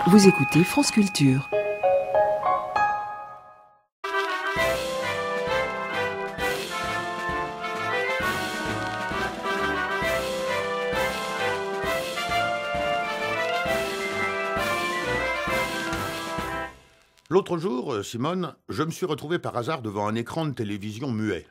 Vous écoutez France Culture. L'autre jour, Simone, je me suis retrouvé par hasard devant un écran de télévision muet.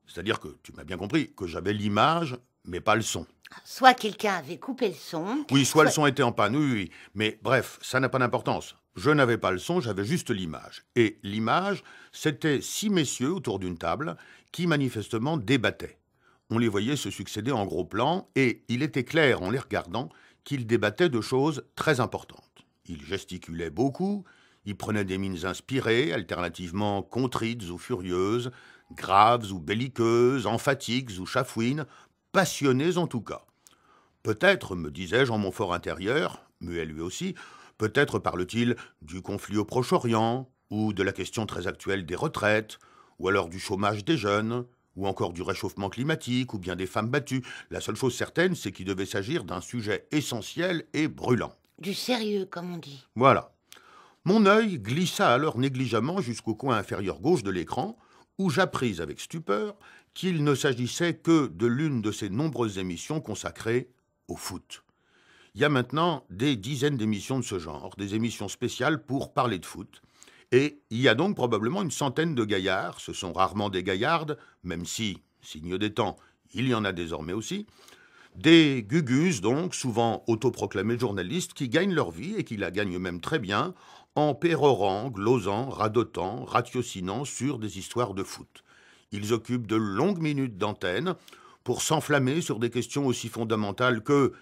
C'est-à-dire que, tu m'as bien compris, que j'avais l'image, mais pas le son. Soit quelqu'un avait coupé le son. Oui, soit le son était en panne, oui. Mais bref, ça n'a pas d'importance. Je n'avais pas le son, j'avais juste l'image. Et l'image, c'était 6 messieurs autour d'une table qui manifestement débattaient. On les voyait se succéder en gros plan, et il était clair en les regardant qu'ils débattaient de choses très importantes. Ils gesticulaient beaucoup, ils prenaient des mines inspirées, alternativement contrites ou furieuses, graves ou belliqueuses, emphatiques ou chafouines, passionnées en tout cas. Peut-être, me disais-je en mon fort intérieur, muet lui aussi, peut-être parle-t-il du conflit au Proche-Orient, ou de la question très actuelle des retraites, ou alors du chômage des jeunes, ou encore du réchauffement climatique, ou bien des femmes battues. La seule chose certaine, c'est qu'il devait s'agir d'un sujet essentiel et brûlant. Du sérieux, comme on dit. Voilà. Mon œil glissa alors négligemment jusqu'au coin inférieur gauche de l'écran, où j'appris avec stupeur qu'il ne s'agissait que de l'une de ces nombreuses émissions consacrées au foot. Il y a maintenant des dizaines d'émissions de ce genre, des émissions spéciales pour parler de foot. Et il y a donc probablement une centaine de gaillards, ce sont rarement des gaillardes, même si, signe des temps, il y en a désormais aussi, des gugus donc, souvent autoproclamés journalistes, qui gagnent leur vie et qui la gagnent même très bien, en pérorant, glosant, radotant, ratiocinant sur des histoires de foot. Ils occupent de longues minutes d'antenne pour s'enflammer sur des questions aussi fondamentales que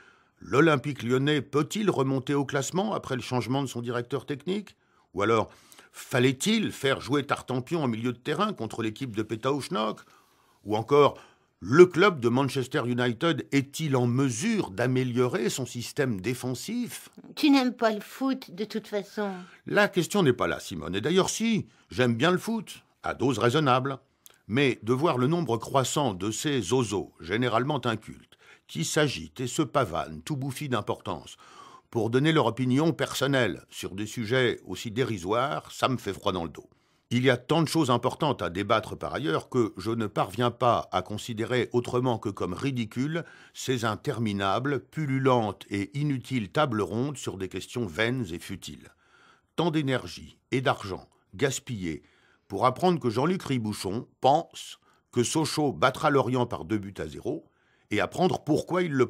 l'Olympique lyonnais peut-il remonter au classement après le changement de son directeur technique? Ou alors, fallait-il faire jouer Tartampion en milieu de terrain contre l'équipe de Pétaouchnok? Ou encore, le club de Manchester United est-il en mesure d'améliorer son système défensif? Tu n'aimes pas le foot, de toute façon. La question n'est pas là, Simone. Et d'ailleurs, si, j'aime bien le foot, à dose raisonnable. Mais de voir le nombre croissant de ces zozos, généralement incultes, qui s'agitent et se pavanent, tout bouffis d'importance, pour donner leur opinion personnelle sur des sujets aussi dérisoires, ça me fait froid dans le dos. Il y a tant de choses importantes à débattre par ailleurs que je ne parviens pas à considérer autrement que comme ridicules ces interminables, pullulantes et inutiles tables rondes sur des questions vaines et futiles. Tant d'énergie et d'argent gaspillés pour apprendre que Jean-Luc Ribouchon pense que Sochaux battra Lorient par 2-0 et apprendre pourquoi il le